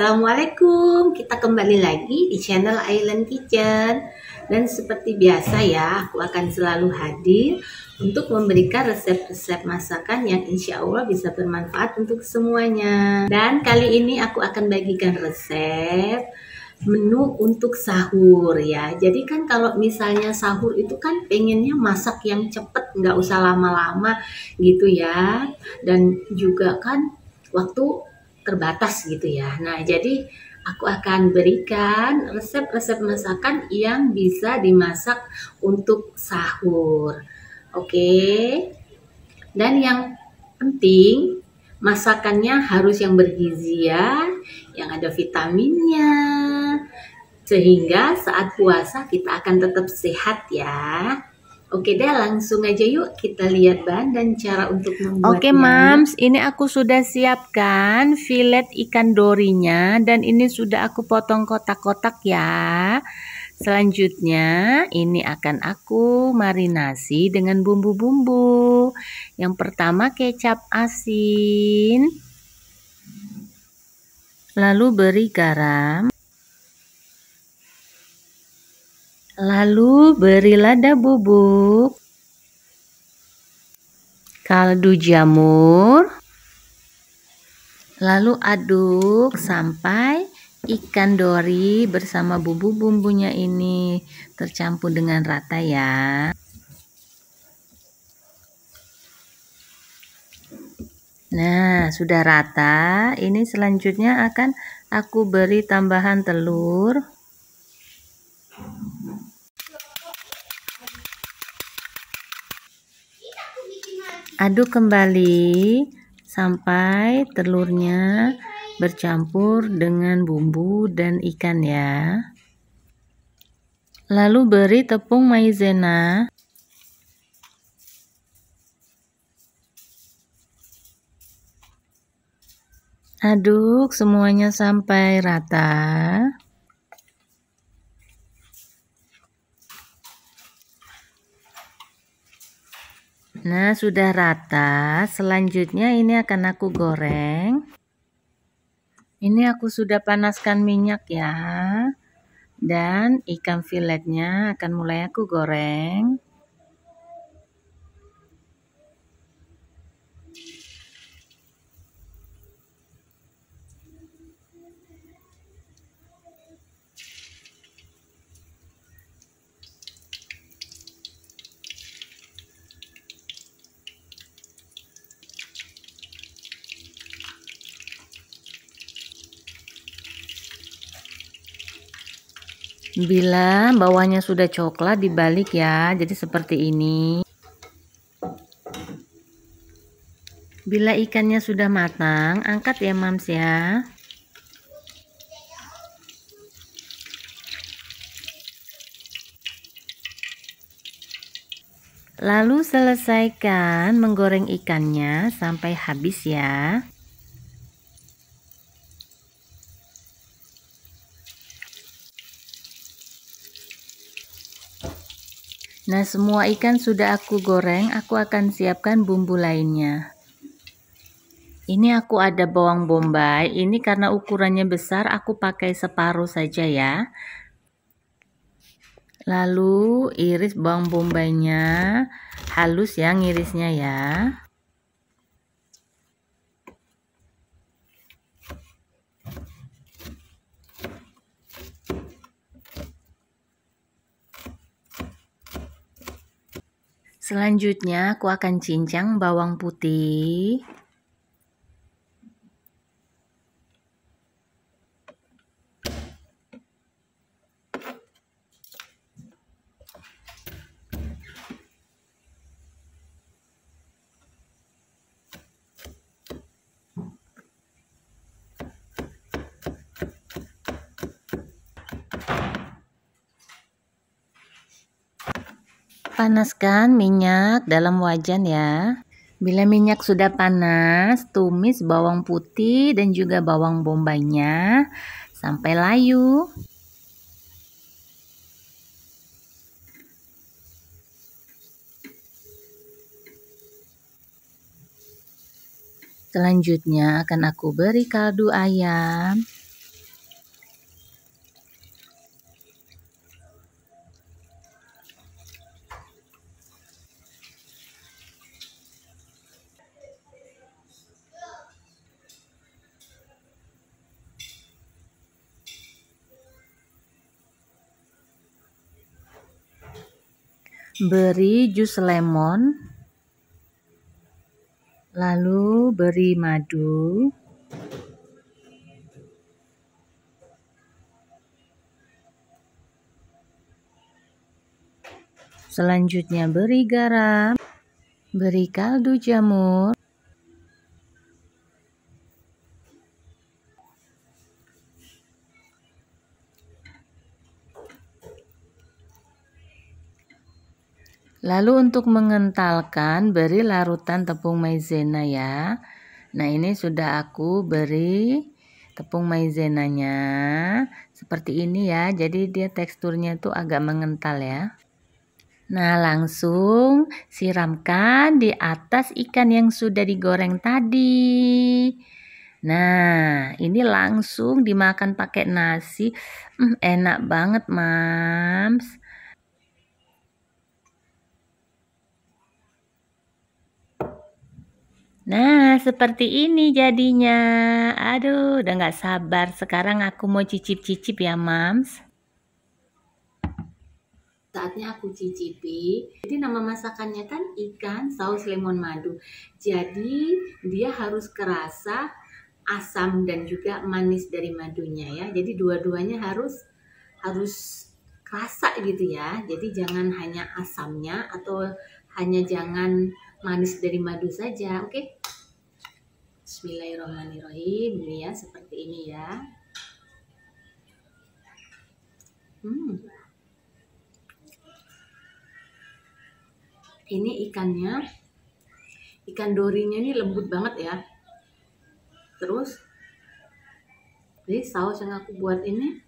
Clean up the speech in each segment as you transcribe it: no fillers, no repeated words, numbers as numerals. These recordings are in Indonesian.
Assalamualaikum, kita kembali lagi di channel Island Kitchen. Dan seperti biasa ya, aku akan selalu hadir untuk memberikan resep-resep masakan yang insya Allah bisa bermanfaat untuk semuanya. Dan kali ini aku akan bagikan resep menu untuk sahur ya. Jadi kan kalau misalnya sahur itu kan pengennya masak yang cepet, nggak usah lama-lama gitu ya. Dan juga kan waktu terbatas gitu ya. Nah, jadi aku akan berikan resep-resep masakan yang bisa dimasak untuk sahur. Oke. Dan yang penting masakannya harus yang bergizi ya, yang ada vitaminnya. Sehingga saat puasa kita akan tetap sehat ya. Oke deh, langsung aja yuk kita lihat bahan dan cara untuk membuatnya. Oke Mams, ini aku sudah siapkan filet ikan dorinya dan ini sudah aku potong kotak-kotak ya. Selanjutnya ini akan aku marinasi dengan bumbu-bumbu. Yang pertama kecap asin, lalu beri garam, lalu beri lada bubuk, kaldu jamur, lalu aduk sampai ikan dori bersama bumbu-bumbunya ini tercampur dengan rata ya. Nah, sudah rata. Ini selanjutnya akan aku beri tambahan telur. Aduk kembali sampai telurnya bercampur dengan bumbu dan ikan ya. Lalu beri tepung maizena. Aduk semuanya sampai rata. Nah, sudah rata. Selanjutnya ini akan aku goreng. Ini aku sudah panaskan minyak ya. Dan ikan filetnya akan mulai aku goreng. Bila bawahnya sudah coklat dibalik ya, jadi seperti ini. Bila ikannya sudah matang, angkat ya Mams ya. Lalu selesaikan menggoreng ikannya sampai habis ya. Nah, semua ikan sudah aku goreng, aku akan siapkan bumbu lainnya. Ini aku ada bawang bombay, ini karena ukurannya besar aku pakai separuh saja ya. Lalu iris bawang bombaynya, halus ya ngirisnya ya. Selanjutnya aku akan cincang bawang putih. Panaskan minyak dalam wajan ya. Bila minyak sudah panas, tumis bawang putih dan juga bawang bombaynya sampai layu. Selanjutnya akan aku beri kaldu ayam. beri jus lemon, lalu beri madu, selanjutnya beri garam, beri kaldu jamur, lalu untuk mengentalkan beri larutan tepung maizena ya. Nah ini sudah aku beri tepung maizenanya seperti ini ya, jadi dia teksturnya tuh agak mengental ya. Nah langsung siramkan di atas ikan yang sudah digoreng tadi. Nah ini langsung dimakan pakai nasi, enak banget mams. Nah, seperti ini jadinya. Aduh, udah gak sabar. Sekarang aku mau cicip-cicip ya, Mams. Saatnya aku cicipi. Jadi nama masakannya kan ikan saus lemon madu. Jadi dia harus kerasa asam dan juga manis dari madunya ya. Jadi dua-duanya harus kerasa gitu ya. Jadi jangan hanya asamnya atau hanya jangan manis dari madu saja. Oke. Bismillahirrahmanirrahim. Ini ya seperti ini ya. Ini ikannya, ikan dorinya ini lembut banget ya. Terus, jadi saus yang aku buat ini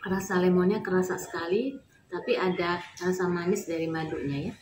rasa lemonnya kerasa sekali, tapi ada rasa manis dari madunya ya.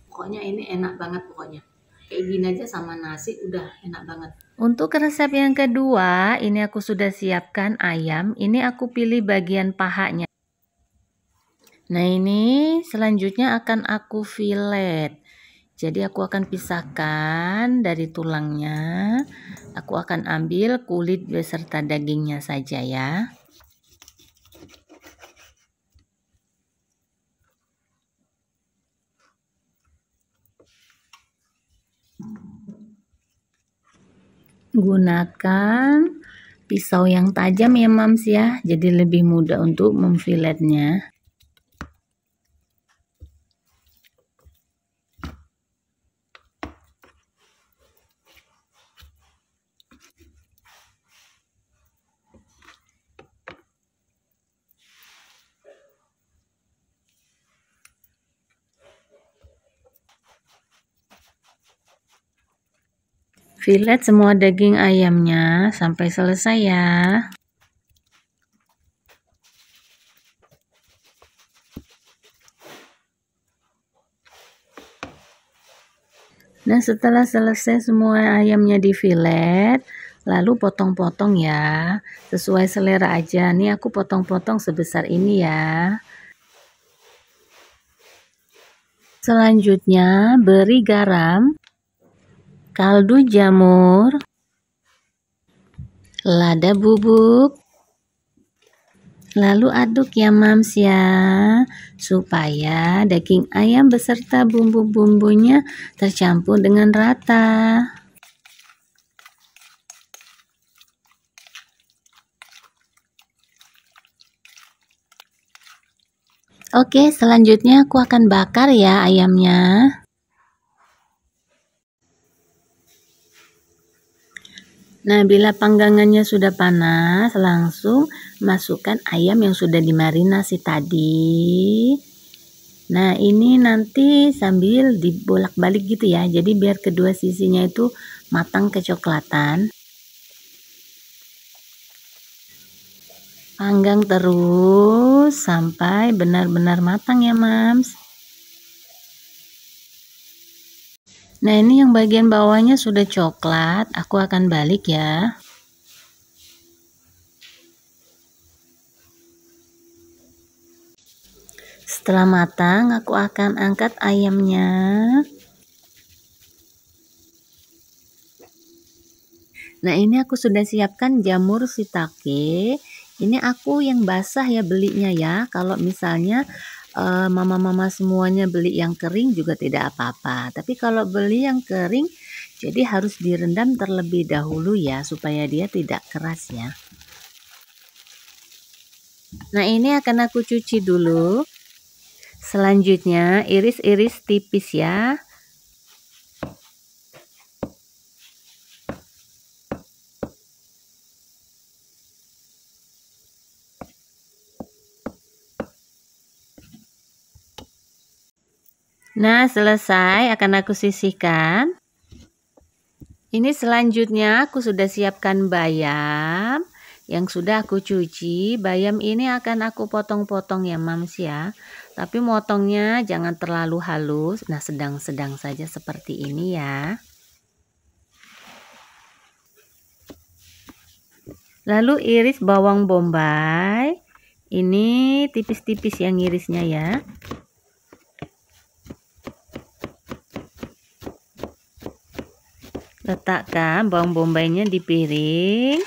Pokoknya ini enak banget pokoknya. Kayak gini aja sama nasi udah enak banget. Untuk resep yang kedua, ini aku sudah siapkan ayam. Ini aku pilih bagian pahanya. Nah ini selanjutnya akan aku filet. Jadi aku akan pisahkan dari tulangnya. Aku akan ambil kulit beserta dagingnya saja ya. Gunakan pisau yang tajam ya mams ya, jadi lebih mudah untuk memfiletnya. Filet semua daging ayamnya sampai selesai ya. Nah setelah selesai semua ayamnya di filet, lalu potong-potong ya, sesuai selera aja. Nih aku potong-potong sebesar ini ya. Selanjutnya beri garam, kaldu jamur, lada bubuk, lalu aduk ya mams ya, supaya daging ayam beserta bumbu-bumbunya tercampur dengan rata. Oke, selanjutnya aku akan bakar ya ayamnya. Nah, bila panggangannya sudah panas, langsung masukkan ayam yang sudah dimarinasi tadi. Nah, ini nanti sambil dibolak-balik gitu ya. Jadi biar kedua sisinya itu matang kecoklatan. Panggang terus sampai benar-benar matang ya, Mams. Nah ini yang bagian bawahnya sudah coklat, aku akan balik ya. Setelah matang, aku akan angkat ayamnya. Nah ini aku sudah siapkan jamur shiitake. Ini aku yang basah ya belinya ya. Kalau misalnya mama-mama semuanya beli yang kering juga tidak apa-apa. Tapi kalau beli yang kering, jadi harus direndam terlebih dahulu ya, supaya dia tidak keras ya. Nah, ini akan aku cuci dulu. Selanjutnya, iris-iris tipis ya. Nah, selesai, akan aku sisihkan. Ini selanjutnya aku sudah siapkan bayam yang sudah aku cuci. Bayam ini akan aku potong-potong ya Mams ya. Tapi motongnya jangan terlalu halus. Nah, sedang-sedang saja seperti ini ya. Lalu iris bawang bombay. Ini tipis-tipis yang irisnya ya. Letakkan bawang bombaynya di piring.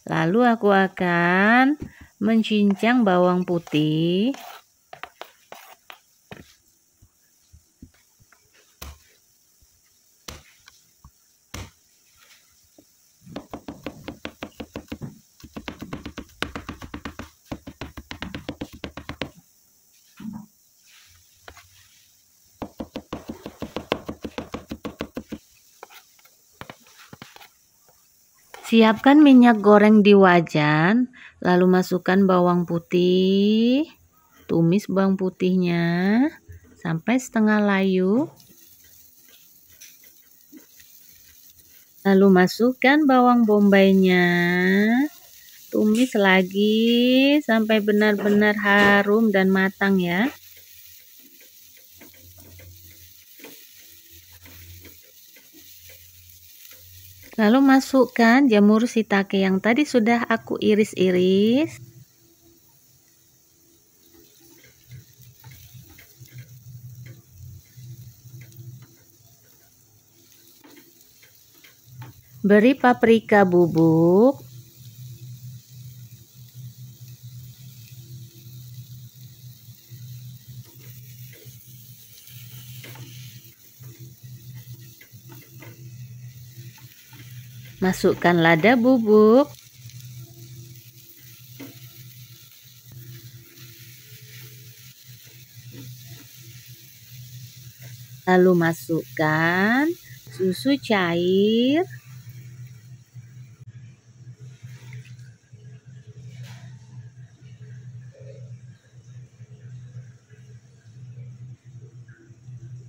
Lalu aku akan mencincang bawang putih. Siapkan minyak goreng di wajan, lalu masukkan bawang putih, tumis bawang putihnya sampai setengah layu. Lalu masukkan bawang bombaynya, tumis lagi sampai benar-benar harum dan matang ya. Lalu masukkan jamur shiitake yang tadi sudah aku iris-iris. Beri paprika bubuk. Masukkan lada bubuk. Lalu masukkan susu cair.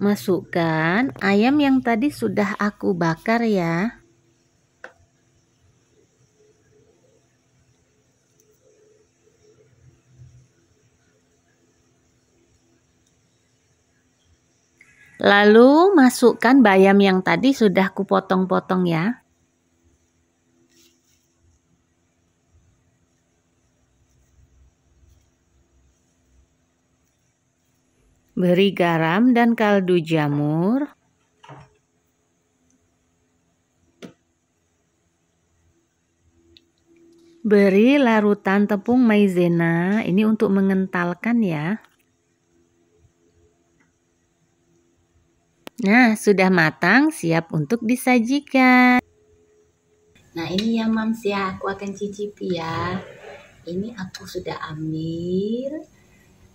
Masukkan ayam yang tadi sudah aku bakar ya. Lalu masukkan bayam yang tadi sudah aku potong-potong ya. Beri garam dan kaldu jamur. Beri larutan tepung maizena, ini untuk mengentalkan ya. Nah, sudah matang, siap untuk disajikan. Nah, ini ya Mams ya, aku akan cicipi ya. Ini aku sudah ambil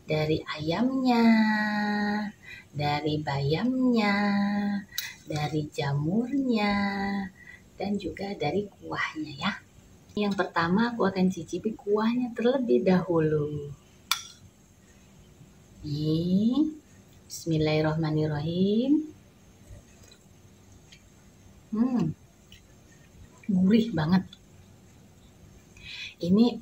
dari ayamnya, dari bayamnya, dari jamurnya, dan juga dari kuahnya ya. Yang pertama aku akan cicipi kuahnya terlebih dahulu. Nih, bismillahirrahmanirrahim. Gurih banget. Ini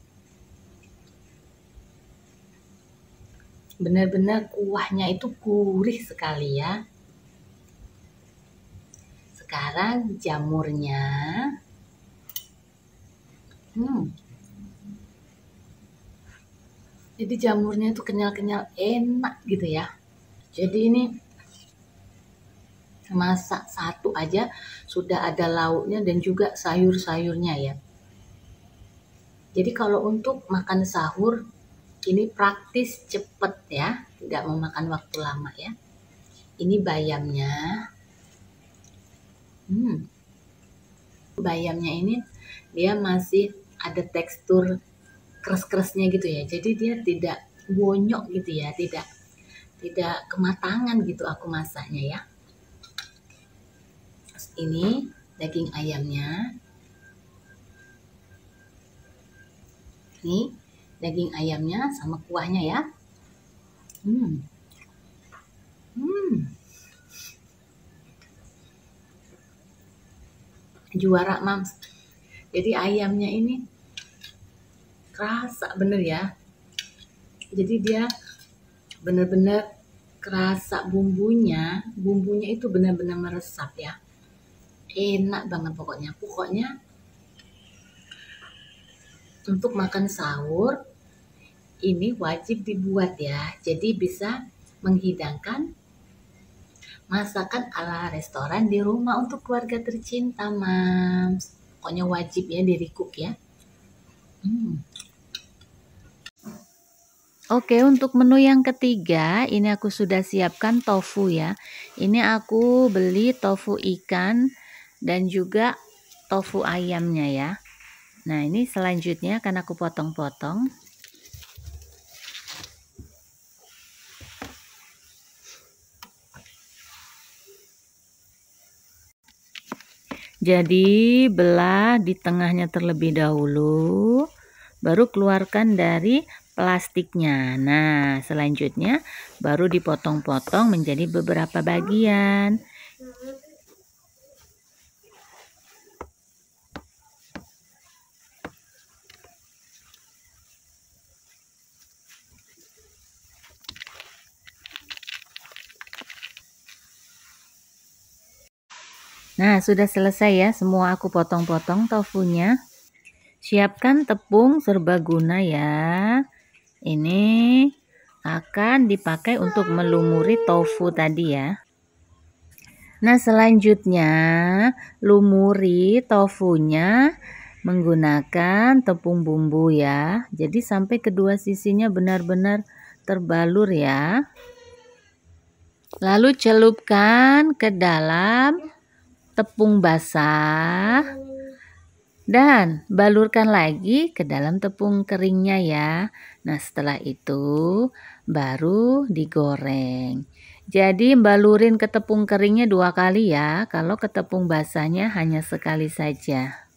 benar-benar kuahnya itu gurih sekali ya. Sekarang jamurnya. Jadi jamurnya itu kenyal-kenyal, enak gitu ya. Jadi ini masak satu aja sudah ada lauknya dan juga sayur-sayurnya ya. Jadi kalau untuk makan sahur ini praktis, cepet ya, tidak memakan waktu lama ya. Ini bayamnya. Bayamnya ini dia masih ada tekstur keras-kerasnya gitu ya. Jadi dia tidak bonyok gitu ya, tidak kematangan gitu aku masaknya ya. Ini daging ayamnya. Ini daging ayamnya sama kuahnya ya. Juara mams. Jadi ayamnya ini kerasa bener ya. Jadi dia bener-bener kerasa bumbunya itu benar-benar meresap ya. Enak banget pokoknya. Untuk makan sahur ini wajib dibuat ya. Jadi bisa menghidangkan masakan ala restoran di rumah untuk keluarga tercinta, mams. Pokoknya wajib ya di recook ya. Oke, untuk menu yang ketiga, ini aku sudah siapkan tofu ya. Ini aku beli tofu ikan dan juga tofu ayamnya ya. Nah, ini selanjutnya akan aku potong-potong. Jadi, belah di tengahnya terlebih dahulu, baru keluarkan dari plastiknya. Nah, selanjutnya baru dipotong-potong menjadi beberapa bagian. Nah, sudah selesai ya, semua aku potong-potong tofunya. Siapkan tepung serbaguna ya. Ini akan dipakai untuk melumuri tofu tadi ya. Nah, selanjutnya lumuri tofunya menggunakan tepung bumbu ya. Jadi sampai kedua sisinya benar-benar terbalur ya. Lalu celupkan ke dalam tepung basah dan balurkan lagi ke dalam tepung keringnya ya. Nah, setelah itu baru digoreng. Jadi balurin ke tepung keringnya 2 kali ya. Kalau ke tepung basahnya hanya sekali saja.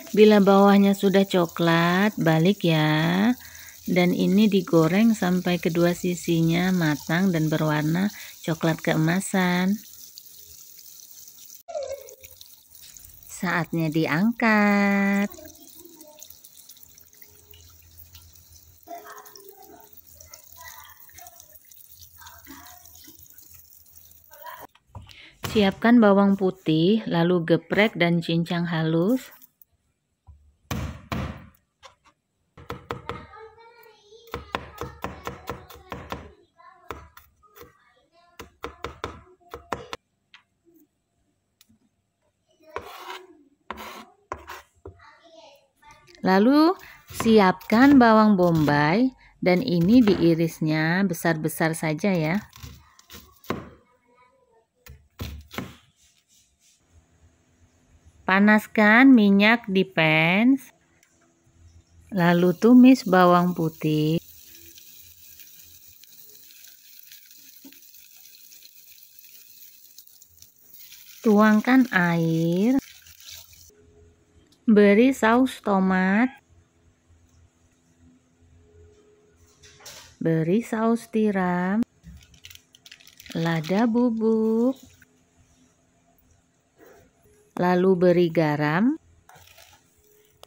Bila bawahnya sudah coklat, balik ya. Dan ini digoreng sampai kedua sisinya matang dan berwarna coklat keemasan. Saatnya diangkat. Siapkan bawang putih, lalu geprek dan cincang halus. Lalu siapkan bawang bombay dan ini diirisnya besar-besar saja ya. Panaskan minyak di pan. Lalu tumis bawang putih. Tuangkan air. Beri saus tomat. Beri saus tiram. Lada bubuk. Lalu beri garam.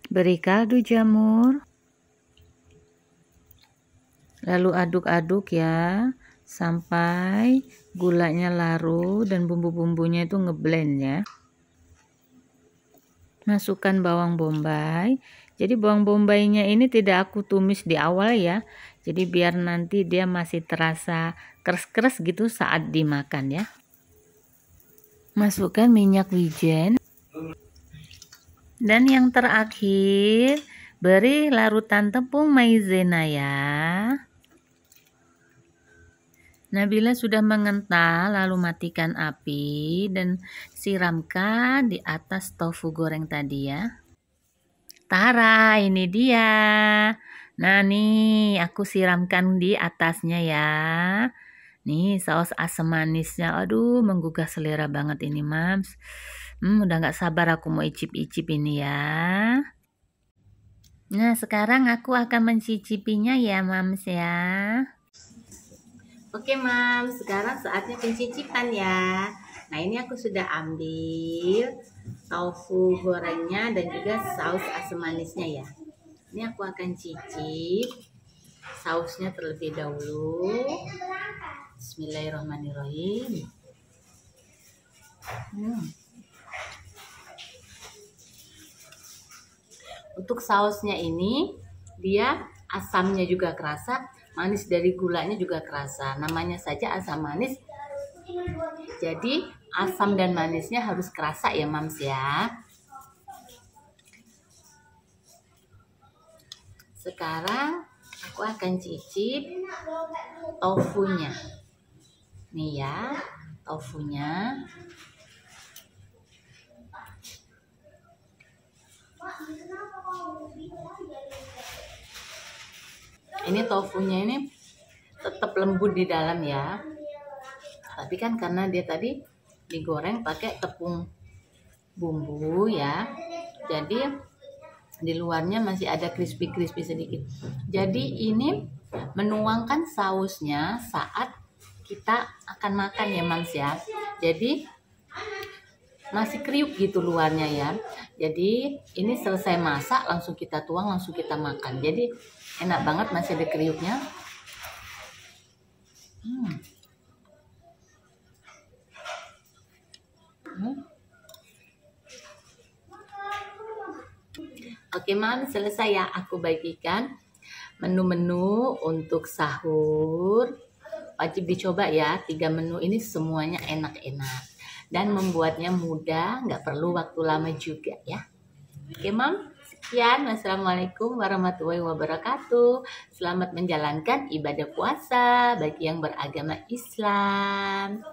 Beri kaldu jamur. Lalu aduk-aduk ya sampai gulanya larut dan bumbu-bumbunya itu ngeblend ya. Masukkan bawang bombay. Jadi bawang bombaynya ini tidak aku tumis di awal ya. Jadi biar nanti dia masih terasa keras-keras gitu saat dimakan ya. Masukkan minyak wijen. Dan yang terakhir, beri larutan tepung maizena ya. Nah, bila sudah mengental, lalu matikan api dan siramkan di atas tofu goreng tadi ya. Tara, ini dia. Nah, nih aku siramkan di atasnya ya. Nih, saus asam manisnya. Aduh, menggugah selera banget ini, Mams. Udah gak sabar aku mau icip-icip ini ya. Nah, sekarang aku akan mencicipinya ya, Mams ya. Oke, Mam, sekarang saatnya pencicipan ya. Nah, ini aku sudah ambil tofu gorengnya dan juga saus asam manisnya ya. Ini aku akan cicip sausnya terlebih dahulu. Bismillahirrahmanirrahim. Untuk sausnya ini, dia asamnya juga kerasa, manis dari gulanya juga kerasa. Namanya saja asam manis, jadi asam dan manisnya harus kerasa ya, Mams ya. Sekarang aku akan cicip tofunya. Nih ya, tofunya. Ini tofunya ini tetap lembut di dalam ya. Tapi kan karena dia tadi digoreng pakai tepung bumbu ya. Jadi di luarnya masih ada crispy-crispy sedikit. Jadi ini menuangkan sausnya saat kita akan makan ya, Mams ya. Jadi masih kriuk gitu luarnya ya. Jadi ini selesai masak langsung kita tuang, langsung kita makan. Jadi enak banget, masih ada kriuknya. Oke, Mam, selesai ya. Aku bagikan menu-menu untuk sahur. Wajib dicoba ya. 3 menu ini semuanya enak-enak. Dan membuatnya mudah, nggak perlu waktu lama juga ya. Oke, Mam. Sekian, wassalamualaikum warahmatullahi wabarakatuh. Selamat menjalankan ibadah puasa bagi yang beragama Islam.